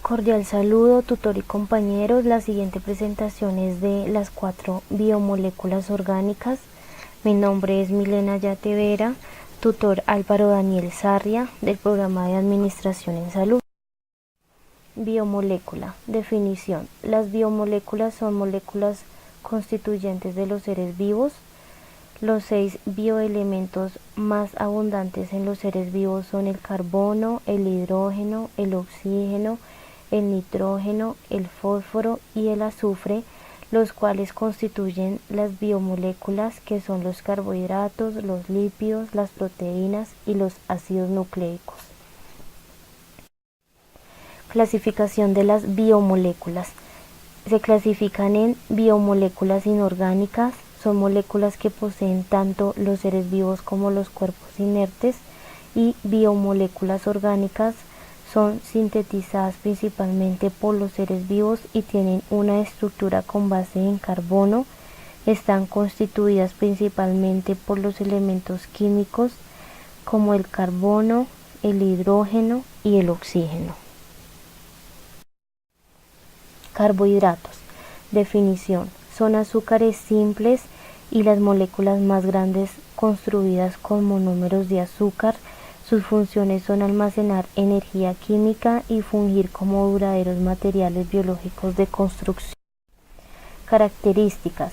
Cordial saludo, tutor y compañeros. La siguiente presentación es de las 4 biomoléculas orgánicas. Mi nombre es Milena Yatevera, tutor Álvaro Daniel Sarria, del programa de Administración en Salud. Biomolécula. Definición. Las biomoléculas son moléculas constituyentes de los seres vivos. Los 6 bioelementos más abundantes en los seres vivos son el carbono, el hidrógeno, el oxígeno, el nitrógeno, el fósforo y el azufre, los cuales constituyen las biomoléculas, que son los carbohidratos, los lípidos, las proteínas y los ácidos nucleicos. Clasificación de las biomoléculas. Se clasifican en biomoléculas inorgánicas. Son moléculas que poseen tanto los seres vivos como los cuerpos inertes, y biomoléculas orgánicas son sintetizadas principalmente por los seres vivos y tienen una estructura con base en carbono. Están constituidas principalmente por los elementos químicos como el carbono, el hidrógeno y el oxígeno. Carbohidratos. Definición. Son azúcares simples y las moléculas más grandes construidas con monómeros de azúcar. Sus funciones son almacenar energía química y fungir como duraderos materiales biológicos de construcción. Características.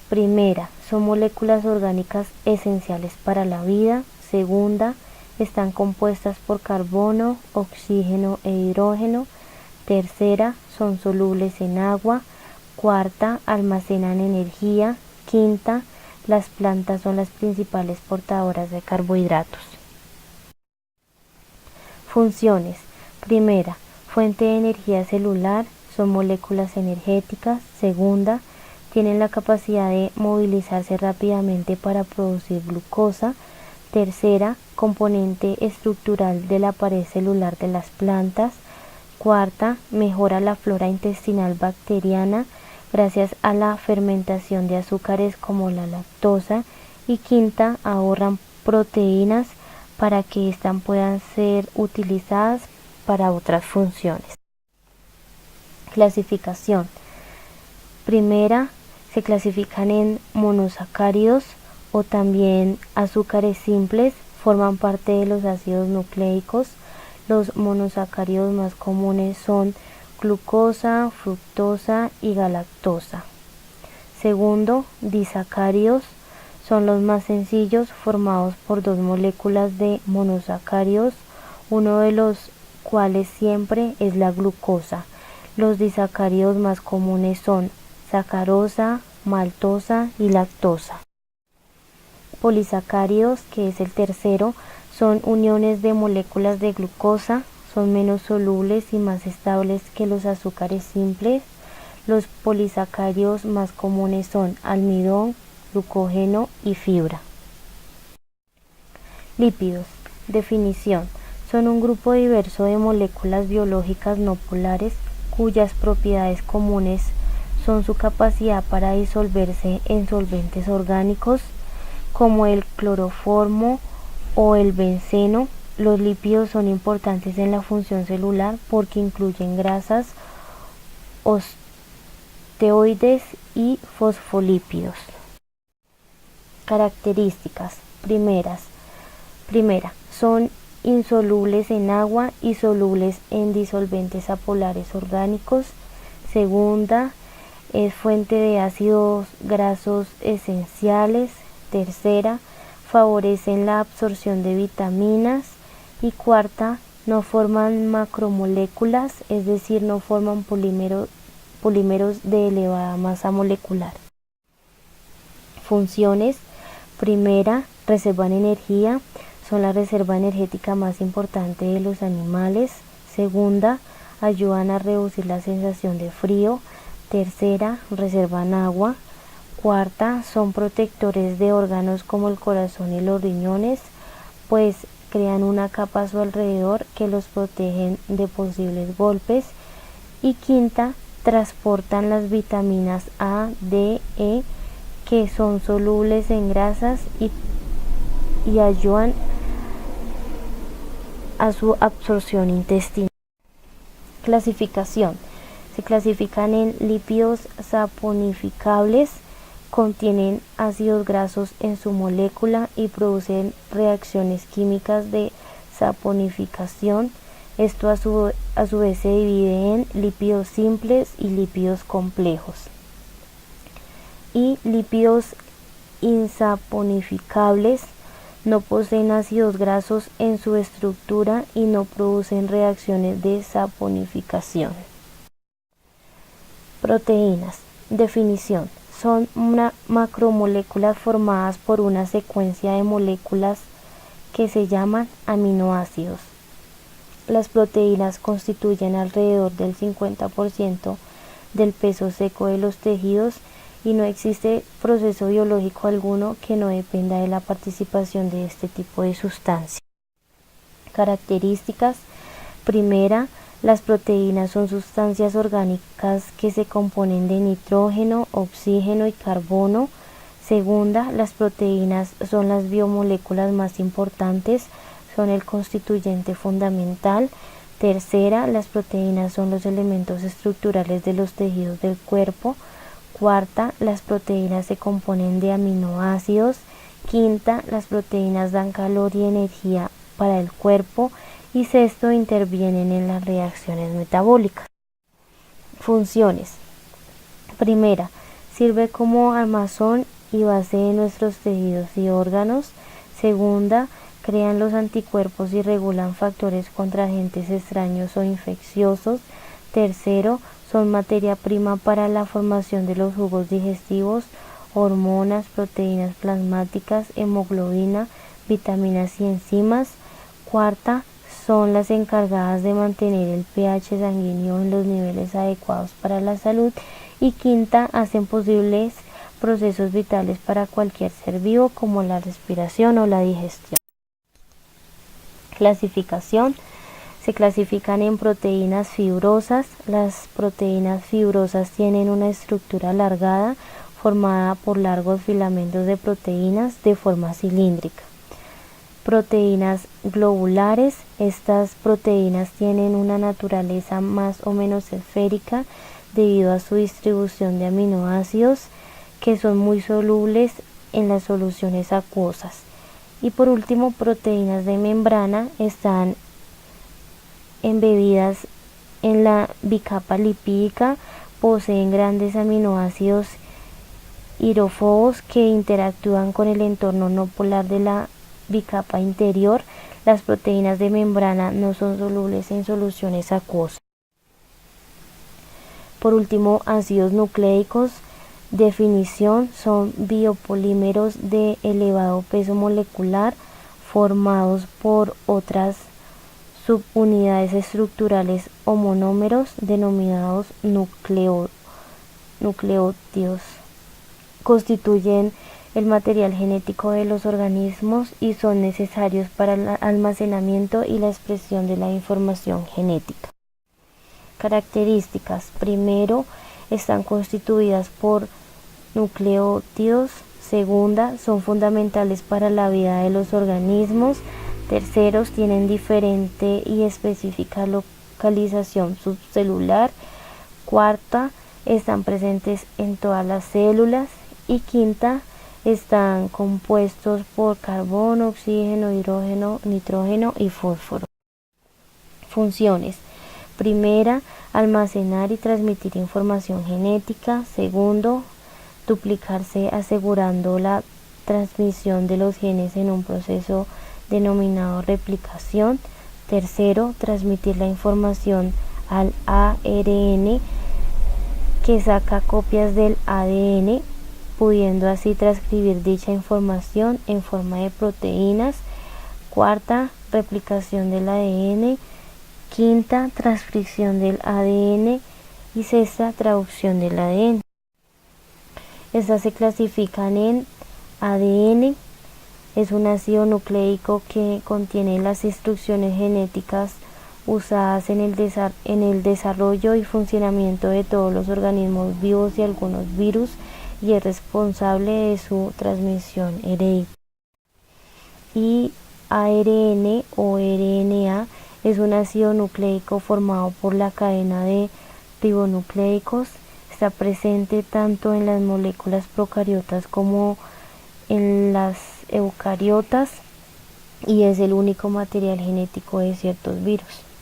Primera, son moléculas orgánicas esenciales para la vida. Segunda, están compuestas por carbono, oxígeno e hidrógeno. Tercera, son solubles en agua. Cuarta, almacenan energía. Quinta, las plantas son las principales portadoras de carbohidratos. Funciones. Primera, fuente de energía celular, son moléculas energéticas. Segunda, tienen la capacidad de movilizarse rápidamente para producir glucosa. Tercera, componente estructural de la pared celular de las plantas. Cuarta, mejora la flora intestinal bacteriana gracias a la fermentación de azúcares como la lactosa. Y quinta, ahorran proteínas para que éstas puedan ser utilizadas para otras funciones. Clasificación. Primera, se clasifican en monosacáridos o también azúcares simples. Forman parte de los ácidos nucleicos. Los monosacáridos más comunes son glucosa, fructosa y galactosa. Segundo, disacáridos. Son los más sencillos, formados por dos moléculas de monosacáridos, uno de los cuales siempre es la glucosa. Los disacáridos más comunes son sacarosa, maltosa y lactosa. Polisacáridos, que es el tercero, son uniones de moléculas de glucosa. Son menos solubles y más estables que los azúcares simples. Los polisacáridos más comunes son almidón, glucógeno y fibra. Lípidos. Definición. Son un grupo diverso de moléculas biológicas no polares cuyas propiedades comunes son su capacidad para disolverse en solventes orgánicos como el cloroformo o el benceno. Los lípidos son importantes en la función celular porque incluyen grasas, osteoides y fosfolípidos. Características. Primera, son insolubles en agua y solubles en disolventes apolares orgánicos. Segunda, es fuente de ácidos grasos esenciales. Tercera, favorecen la absorción de vitaminas. Y cuarta, no forman macromoléculas, es decir, no forman polímeros de elevada masa molecular. Funciones. Primera, reservan energía, son la reserva energética más importante de los animales. Segunda, ayudan a reducir la sensación de frío. Tercera, reservan agua. Cuarta, son protectores de órganos como el corazón y los riñones, pues crean una capa a su alrededor que los protegen de posibles golpes. Y quinta, transportan las vitaminas A, D, E, que son solubles en grasas y ayudan a su absorción intestinal. Clasificación. Se clasifican en lípidos saponificables, contienen ácidos grasos en su molécula y producen reacciones químicas de saponificación. Esto a su vez se divide en lípidos simples y lípidos complejos. Y lípidos insaponificables no poseen ácidos grasos en su estructura y no producen reacciones de saponificación. Proteínas. Definición. Son macromoléculas formadas por una secuencia de moléculas que se llaman aminoácidos. Las proteínas constituyen alrededor del 50% del peso seco de los tejidos y no existe proceso biológico alguno que no dependa de la participación de este tipo de sustancias. Características. Primera, las proteínas son sustancias orgánicas que se componen de nitrógeno, oxígeno y carbono. Segunda, las proteínas son las biomoléculas más importantes, son el constituyente fundamental. Tercera, las proteínas son los elementos estructurales de los tejidos del cuerpo. Cuarta, las proteínas se componen de aminoácidos. Quinta, las proteínas dan calor y energía para el cuerpo. Y sexto, intervienen en las reacciones metabólicas. Funciones. Primera, sirve como armazón y base de nuestros tejidos y órganos. Segunda, crean los anticuerpos y regulan factores contra agentes extraños o infecciosos. Tercero, son materia prima para la formación de los jugos digestivos, hormonas, proteínas plasmáticas, hemoglobina, vitaminas y enzimas. Cuarta, son las encargadas de mantener el pH sanguíneo en los niveles adecuados para la salud. Y quinta, hacen posibles procesos vitales para cualquier ser vivo como la respiración o la digestión. Clasificación. Se clasifican en proteínas fibrosas. Las proteínas fibrosas tienen una estructura alargada formada por largos filamentos de proteínas de forma cilíndrica. Proteínas globulares. Estas proteínas tienen una naturaleza más o menos esférica debido a su distribución de aminoácidos que son muy solubles en las soluciones acuosas. Y por último, proteínas de membrana están embebidas en la bicapa lipídica, poseen grandes aminoácidos hidrófobos que interactúan con el entorno no polar de la bicapa interior. Las proteínas de membrana no son solubles en soluciones acuosas. Por último, ácidos nucleicos. Definición: son biopolímeros de elevado peso molecular formados por otras subunidades estructurales o monómeros denominados nucleótidos. Constituyen el material genético de los organismos y son necesarios para el almacenamiento y la expresión de la información genética. Características. Primero, están constituidas por nucleótidos. Segunda, son fundamentales para la vida de los organismos. Terceros, tienen diferente y específica localización subcelular. Cuarta, están presentes en todas las células. Y quinta, están compuestos por carbono, oxígeno, hidrógeno, nitrógeno y fósforo. Funciones. Primera, almacenar y transmitir información genética. Segundo, duplicarse asegurando la transmisión de los genes en un proceso denominado replicación. Tercero, transmitir la información al ARN que saca copias del ADN, pudiendo así transcribir dicha información en forma de proteínas. Cuarta, replicación del ADN. Quinta, transcripción del ADN. Y sexta, traducción del ADN. Estas se clasifican en ADN. Es un ácido nucleico que contiene las instrucciones genéticas usadas en el desarrollo y funcionamiento de todos los organismos vivos y algunos virus, y es responsable de su transmisión hereditaria. Y ARN o RNA Es un ácido nucleico formado por la cadena de ribonucleicos. Está presente tanto en las moléculas procariotas como en las eucariotas y es el único material genético de ciertos virus.